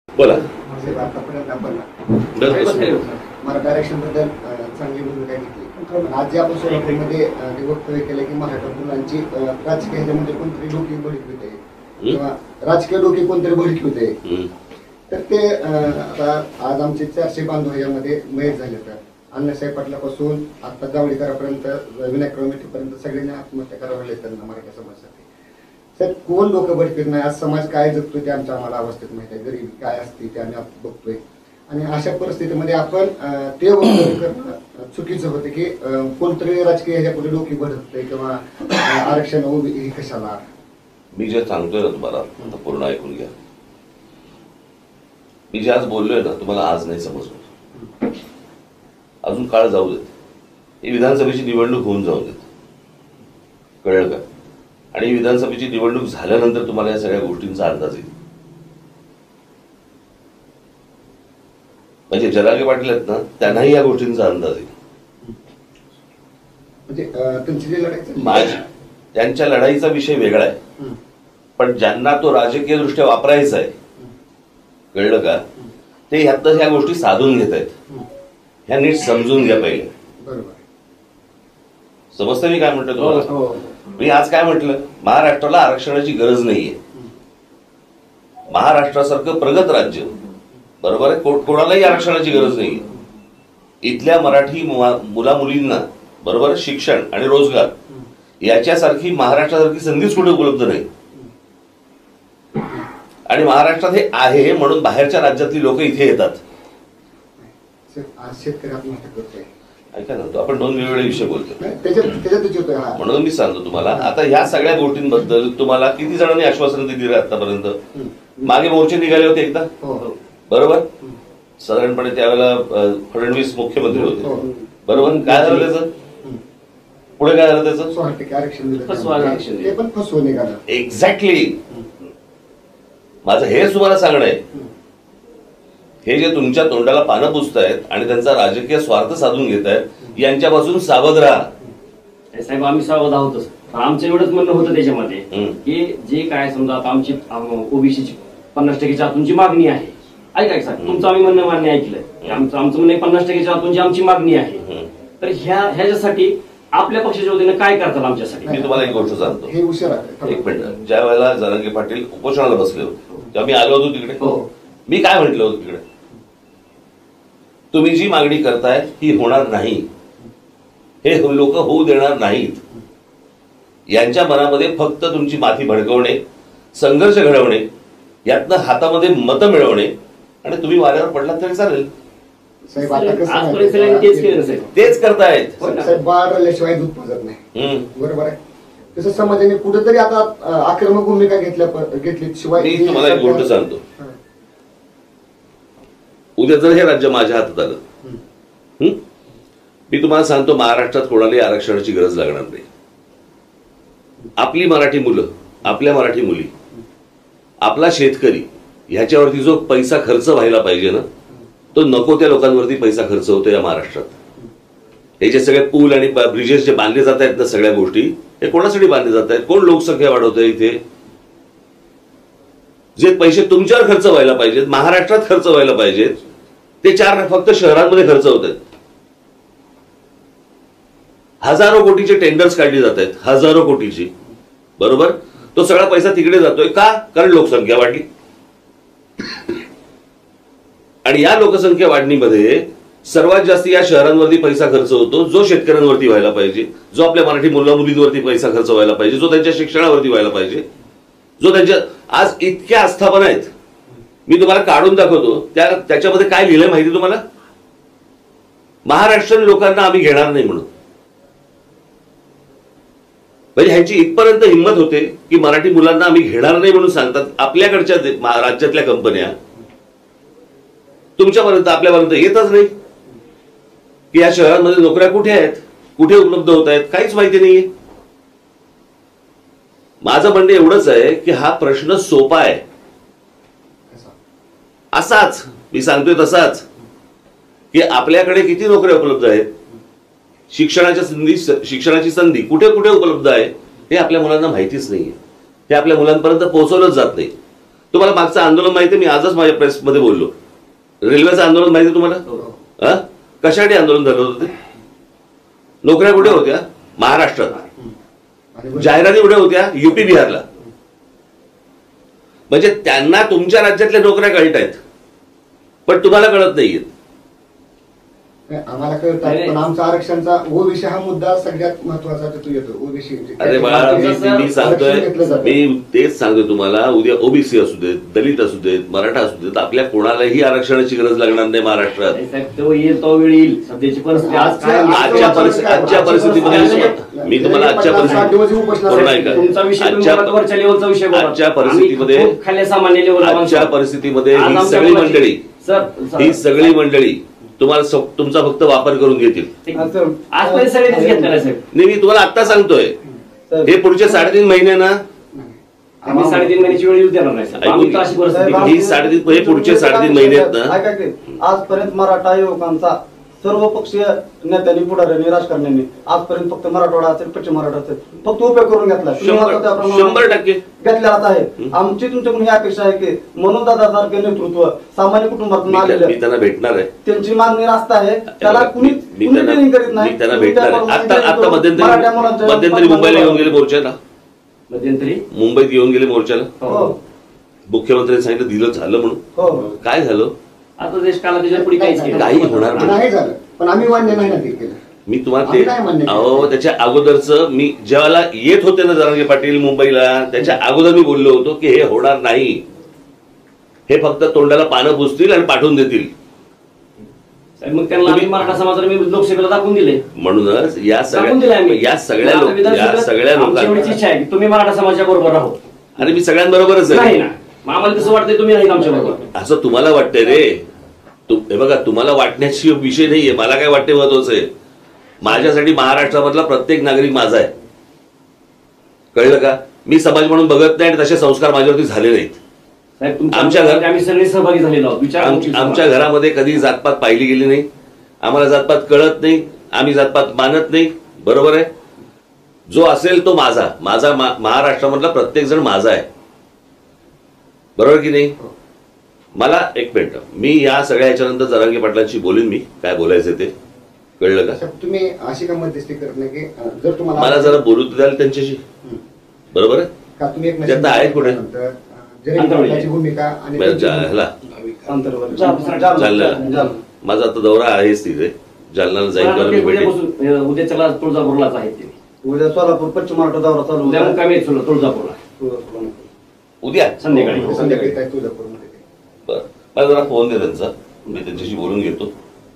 बोला. आतापर्यंत आपण मराठा आरक्षणाबद्दल चांगली भूमिका घेतली. आज जे आपण सोलापूरमध्ये वक्तव्य केलं की मराठा मुलांची राजकीय ह्याच्यामध्ये कोणतरी डोकी भडकी होते किंवा राजकीय डोकी कोणतरी भडकी होते, तर ते आता आज आमचे 400 बांधव ह्याच्यामध्ये मयत झाले. तर अण्णासाहेब पाटलापासून आता जावडेकरांपर्यंत विनायकराव मेटेपर्यंत सगळ्यांनी आत्महत्या करावं लागली त्यांना मराठा समाजासाठी. सर कोण लोक भटकत नाही, आज समाज काय जगतोय ते आम्हाला अवस्थेत माहिती आहे, गरिबी काय असते ते आम्ही बघतोय. आणि अशा परिस्थितीमध्ये आपण ते वक्तव्य करणं चुकीचं होतं की कोणतरी राजकीय ह्याच्यापुढे डोकी भडकतंय किंवा आरक्षण उभी कशाला. मी जे सांगतोय ना तुम्हाला आता पूर्ण ऐकून घ्या. मी जे आज बोललोय ना तुम्हाला आज नाही समजलं, अजून काळ जाऊ देत. ही विधानसभेची निवडणूक होऊन जाऊ देत, कळलं का? आणि विधानसभेची निवडणूक झाल्यानंतर तुम्हाला या सगळ्या गोष्टींचा अंदाज येईल. म्हणजे जरांगे पाटील आहेत ना, त्यांनाही या गोष्टींचा अंदाज येईल. म्हणजे त्यांची जी लढाई, त्यांच्या लढाईचा विषय वेगळा आहे, पण ज्यांना तो राजकीय दृष्ट्या वापरायचा आहे, कळलं का, ते ह्यातनं ह्या गोष्टी साधून घेत आहेत. ह्या नीट समजून घ्या पहिले. बरोबर समजतं मी काय म्हटलं तुम्हाला? मी आज काय म्हटलं, महाराष्ट्राला आरक्षणाची गरज नाहीये. महाराष्ट्रासारखं प्रगत राज्य, बरोबर आहे, कोणालाही आरक्षणाची गरज नाहीये. इथल्या मराठी मुला मुलींना बरोबर शिक्षण आणि रोजगार याच्यासारखी महाराष्ट्रासारखी संधीच कुठे उपलब्ध नाही. आणि महाराष्ट्रात हे आहे म्हणून बाहेरच्या राज्यातली लोक इथे येतात. शेतकरी आत्महत्या करतोय. ऐका ना, आपण दोन वेगवेगळे विषय बोलतो, म्हणून मी सांगतो तुम्हाला. आता ह्या सगळ्या गोष्टींबद्दल तुम्हाला किती जणांनी आश्वासन दिली आतापर्यंत? मागे मोर्चे निघाले होते एकदा, बरोबर, साधारणपणे त्यावेळेला फडणवीस मुख्यमंत्री होते, बरोबर. काय झालं त्याचं पुढे? काय झालं त्याचं? एक्झॅक्टली. माझं हेच तुम्हाला सांगणं आहे, हे जे तुमच्या तोंडाला पानं पुसतायत आणि त्यांचा राजकीय स्वार्थ साधून घेत आहेत, यांच्यापासून सावध राहा. साहेब आम्ही सावध आहोतच. आमचं एवढंच म्हणणं होतं त्याच्यामध्ये की जे काय समजा आता आमची ओबीसीची 50% आतूनची मागणी आहे, ऐका साहेब, तुमचं आम्ही म्हणणं मान्य ऐकलंय. आमचं म्हणणं 50% आतून जी आमची मागणी आहे, तर ह्याच्यासाठी आपल्या पक्षाच्या वतीनं काय करतात आमच्यासाठी? मी तुम्हाला एक गोष्ट सांगतो. एक मिनिट, ज्या वेळेला जरांगे पाटील उपोषणाला बसले होते तेव्हा मी आलो होतो तिकडे. मी काय म्हटलं होतं तिकडे? तुम्ही जी मागणी करताय ही होणार नाही, हे लोक होऊ देणार नाहीत. यांच्या मनामध्ये फक्त तुमची माथी भडकवणे, संघर्ष घडवणे, यातनं हातामध्ये मतं मिळवणे, आणि तुम्ही वाऱ्यावर पडलात तरी चालेल. तेच करतायत. बाळाशिवाय दूध पाजत नाही, बरोबर आहे. तसं समाजाने कुठेतरी आता आक्रमक भूमिका घेतली. शिवाय मी तुम्हाला एक गोष्ट सांगतो, उद्या जर हे राज्य माझ्या हातात आलं, मी तुम्हाला सांगतो महाराष्ट्रात कोणालाही आरक्षणाची गरज लागणार नाही. आपली मराठी मुलं, आपल्या मराठी मुली, आपला शेतकरी, ह्याच्यावरती जो पैसा खर्च व्हायला पाहिजे ना, तो नको त्या लोकांवरती पैसा खर्च होतो या महाराष्ट्रात. हे जे सगळे पूल आणि ब्रिजेस जे बांधले जात आहेत ना, सगळ्या गोष्टी हे कोणासाठी बांधले जात आहेत? कोण लोकसंख्या वाढवत आहे इथे? जे पैसे तुमच्यावर खर्च व्हायला पाहिजेत, महाराष्ट्रात खर्च व्हायला पाहिजेत, ते फक्त शहरांमध्ये खर्च होत आहेत. हजारो कोटीचे टेंडर्स काढली जात आहेत, हजारो कोटीची, बरोबर. तो सगळा पैसा तिकडे जातोय का? कारण लोकसंख्या वाढली. आणि या लोकसंख्या वाढणीमध्ये सर्वात जास्त या शहरांवरती पैसा खर्च होतो, जो शेतकऱ्यांवरती व्हायला पाहिजे, जो आपल्या मराठी मुला मुलींवरती पैसा खर्च व्हायला पाहिजे, जो त्यांच्या शिक्षणावरती व्हायला पाहिजे, जो त्यांच्या आज इतक्या आस्थापना आहेत. मी तुम्हाला काढून दाखवतो, त्याच्यामध्ये काय लिहिलंय माहिती तुम्हाला? महाराष्ट्रीयन लोकांना आम्ही घेणार नाही म्हणून. म्हणजे ह्यांची इथपर्यंत हिंमत होते की मराठी मुलांना आम्ही घेणार नाही म्हणून सांगतात. आपल्याकडच्या राज्यातल्या कंपन्या तुमच्यापर्यंत, आपल्यापर्यंत येतच नाही की या शहरांमध्ये नोकऱ्या कुठे आहेत, कुठे उपलब्ध होत आहेत, काहीच माहिती नाहीये. माझं म्हणणं एवढंच आहे की हा प्रश्न सोपा आहे. असाच मी सांगतोय तसाच की आपल्याकडे किती नोकऱ्या उपलब्ध आहेत, शिक्षणाची संधी कुठे कुठे उपलब्ध आहे, हे आपल्या मुलांना माहितीच नाहीये. हे आपल्या मुलांपर्यंत पोहोचवलंच जात नाही. तुम्हाला मागचं आंदोलन माहिती आहे? मी आजच माझ्या प्रेसमध्ये बोललो. रेल्वेचं आंदोलन माहिती आहे तुम्हाला? हा, कशासाठी आंदोलन झालं होतं ते? नोकऱ्या कुठे होत्या? महाराष्ट्रात. जाहिराती कुठे होत्या? युपी बिहारला. म्हणजे त्यांना तुमच्या राज्यातल्या नोकऱ्या कळत आहेत, पण तुम्हाला कळत नाहीये. आम्हाला कळतात, पण आमचा आरक्षणचा ओबीसी हा मुद्दा सगळ्यात महत्वाचा तिथून येतो. ओबीसी अरे बाळा, मी सांगतोय, मी तेच सांगतोय तुम्हाला, उद्या ओबीसी असू देत, दलित असू देत, मराठा असू देत, आपल्या कोणालाही आरक्षणाची गरज लागणार नाही महाराष्ट्रात. आजच्या परिस्थितीमध्ये मी तुम्हाला आजच्या परिस्थितीमध्ये ही सगळी मंडळी तुम्हाला तुमचा फक्त वापर करून घेतील. नाही, मी तुम्हाला आता सांगतोय, हे पुढचे 3.5 महिने ना, आम्ही 3.5 महिन्याची वेळ येऊ देणार नाही. ही 3.5 हे पुढचे 3.5 महिने आहेत ना. आजपर्यंत मराठा युवकांचा सर्व पक्षीय नेत्यांनी, पुढाऱ्यांनी, राजकारण्यांनी आजपर्यंत फक्त मराठवाडा असेल, पश्चिम महाराष्ट्र असेल, फक्त उपयोग करून घेतला. 100% घेतलेलाच आहे. आमची तुमच्याकडून ही अपेक्षा आहे की म्हणून दादासारखे नेतृत्व सामान्य कुटुंबातून आलेले, मी त्यांना भेटणार आहे. त्यांची मागणी रास्त आहे, त्याला कुणी ट्रेनिंग करीत नाही. मी त्यांना भेटणार आहे. आता मध्यंतरी मुंबईला येऊन गेले मोर्चाला. मध्यंतरी मुंबईत येऊन गेले मोर्चाला. मुख्यमंत्र्यांनी सांगितलं दिलं झालं म्हणून. काय झालं? आता देश काला त्याच्या पुढे काही होणार नाही झालं, पण आम्ही मान्य नाही ना ते केलं. मी तुम्हाला ते त्याच्या अगोदरच, मी ज्यावेळेला येत होते ना जरांगे पाटील मुंबईला, त्याच्या अगोदर मी बोललो होतो की हे होणार नाही, हे फक्त तोंडाला पानं पुसतील आणि पाठवून देतील. मग त्यांना मराठा समाजाला मी लोकसभेला दाखवून दिले. म्हणूनच या सगळ्या लोकांची इच्छा आहे की तुम्ही मराठा समाजाच्या बरोबर राहो. आणि मी सगळ्यांबरोबरच आहे ना. आम्हाला तसं वाटतंय तुम्ही नाही आमच्या बरोबर. असं तुम्हाला वाटतंय रे? हे बघा, तुम्हाला वाटण्याची विषय नाहीये. मला काय वाटते महत्वाचं आहे, माझ्यासाठी महाराष्ट्रामधला प्रत्येक नागरिक माझा आहे. कळलं का? मी समाज म्हणून बघत नाही आणि तसे संस्कार माझ्यावरती झाले नाहीत. आमच्या घरात आम्ही सगळे सहभागी झालेलो आहोत. आमच्या घरामध्ये कधी जातपात पाहिली गेली नाही. आम्हाला जातपात कळत नाही, आम्ही जातपात मानत नाही. बरोबर आहे? जो असेल तो माझा. महाराष्ट्रामधला प्रत्येक जण माझा आहे. बरोबर की नाही? मला एक मिनिट, मी या सगळ्या ह्याच्यानंतर जरांगे पाटलांशी बोलेन, मी काय बोलायचं ते. कळलं का? तुम्ही अशी का मध्यस्थी करत नाही की जर तुम्हाला मला जरा बोलू द्याल त्यांच्याशी. बरोबर आहे का? तुम्ही एक त्यांना आहेत कुठे भूमिका आणि जालना. माझा आता दौरा आहेच तिथे, जालनाला जाईल. उद्या चला तुळजापूरलाच आहे ते. उद्या सोलापूर पश्चिम महाराष्ट्र दौरा चालू. उद्या मुक्कामी तुळजापूरला. उद्या संध्याकाळी बरं, मला जरा फोन दे त्यांचा, मी त्यांच्याशी बोलून घेतो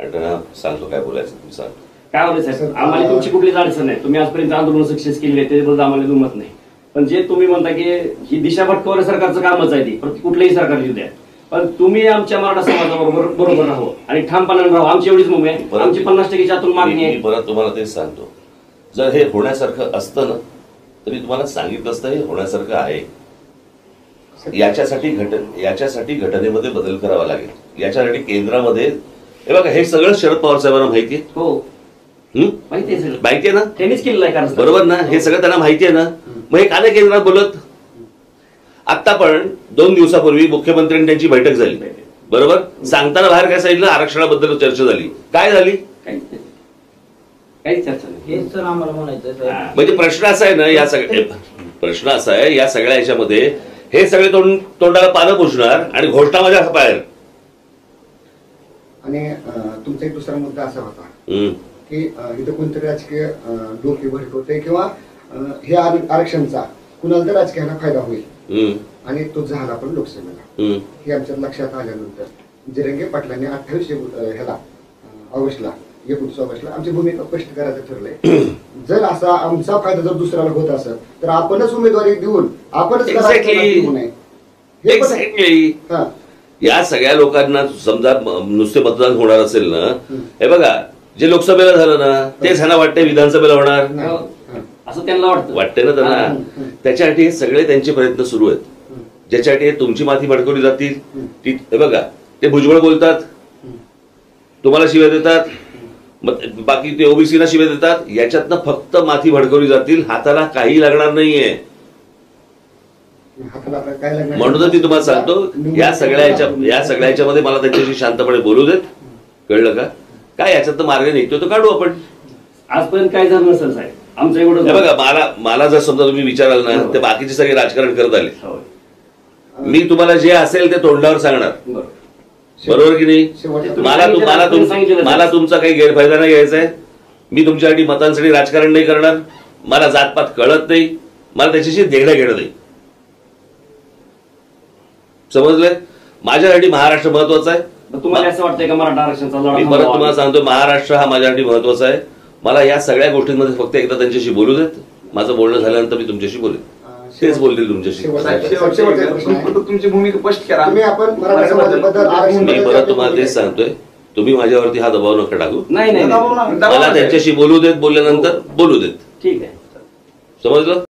आणि त्यांना सांगतो काय बोलायचं. तुम्ही सांग काय बोलायचं साहेब. आम्हाला तुमची कुठलीच अडचण नाही. तुम्ही आजपर्यंत आंदोलन सक्सेस केली आहे त्याच्याबद्दल आम्हाला दुमत नाही. पण जे तुम्ही म्हणता की ही दिशा भटकवण्या सरकारचं कामच आहे ती, कुठल्याही सरकार येऊ द्या, पण तुम्ही आमच्या मराठा समाजाबरोबर राहू आणि ठामपणाने राहू. आमची एवढीच मुंबई आहे. आमची 50%च्या आतून मागणी आहे. परत तुम्हाला तेच सांगतो, जर हे होण्यासारखं असतं ना तर मी तुम्हाला सांगितलं असतं हे होण्यासारखं आहे. याच्यासाठी घटनेमध्ये बदल करावा लागेल. याच्यासाठी केंद्रामध्ये, हे बघा, हे सगळं शरद पवार साहेबांना माहिती आहे. हो, माहिती आहे ना, त्यांनीच केलेलं आहे. बरोबर ना? हे सगळं त्यांना माहिती आहे ना. मग हे का नाही केंद्रात बोलत? आता पण 2 दिवसापूर्वी मुख्यमंत्र्यांनी त्यांची बैठक झाली. बरोबर? सांगताना बाहेर काय सांगितलं? आरक्षणाबद्दल चर्चा झाली. काय झाली? काही चर्चा नाही. हेच तर आम्हाला म्हणायचं. म्हणजे प्रश्न असा आहे ना, प्रश्न असा आहे या सगळ्या ह्याच्यामध्ये, हे सगळे तोंडाला पानं पुसणार आणि घोषणा माझ्या बाहेर. आणि तुमचा एक दुसरा मुद्दा असा होता की इथं कोणतरी राजकीय डोके भडकवते किंवा हे आरक्षणचा कुणाला तर राजकीयाला फायदा होईल आणि तो झाला पण लोकसभेला. हे आमच्या लक्षात आल्यानंतर जरांगे पाटलांनी 28 ऑगस्टला 29 ऑगस्टला आमची भूमिका स्पष्ट करायचं ठरलंय. जर असा आमचा फायदा जर दुसऱ्याला होत असेल तर आपणच उमेदवारी देऊन आपणच या सगळ्या लोकांना समजा नुसते मतदान होणार असेल ना, हे बघा, जे लोकसभेला झालं ना तेच ह्यांना वाटतंय विधानसभेला होणार असं त्यांना वाटतंय ना त्यांना. त्याच्यासाठी हे सगळे त्यांचे प्रयत्न सुरू आहेत, ज्याच्यासाठी तुमची माथी भडकवली जातील. हे बघा, ते भुजबळ बोलतात, तुम्हाला शिव्या देतात, बाकी ते ओबीसीला शिव्या देतात. याच्यातनं फक्त माथी भडकवली जातील, हाताला काही लागणार नाहीये. हाताला आता काय लागणार? म्हणून तर मी तुम्हाला सांगतो या सगळ्याच्या मध्ये मला त्यांच्याशी शांतपणे बोलू देत. कळलं का? काय याच्यात मार्ग निघतो तो काढू आपण. आजपर्यंत काय झालं नसेल साहेब आमचं एवढं. हे बघा मला जर समजा तुम्ही विचाराल ना ते बाकीचे सगळे राजकारण करत आले. मी तुम्हाला जे असेल ते तोंडावर सांगणार. बरोबर की नाही? मला तुमचा काही गैरफायदा नाही घ्यायचा आहे. मी तुमच्यासाठी मतांसाठी राजकारण नाही करणार. मला जातपात कळत नाही. मला त्याच्याशी देणं घेणं नाही. समजलंय? माझ्यासाठी महाराष्ट्र महत्वाचा आहे. तुम्हाला असं वाटतंय का मराठा आरक्षणाचा लढा? मी परत तुम्हाला सांगतो महाराष्ट्र हा माझ्यासाठी महत्वाचा आहे. मला या सगळ्या गोष्टींमध्ये फक्त एकदा त्यांच्याशी बोलू देत. माझं बोलणं झाल्यानंतर मी तुमच्याशी बोलेन. तेच बोलतील तुमच्याशी. तुमची भूमिका स्पष्ट करा. मी परत तुम्हाला तेच सांगतोय तुम्ही माझ्यावरती हा दबाव नका टाकू. नाही मला त्यांच्याशी बोलू देत. बोलल्यानंतर बोलू देत. ठीक आहे. समजलं?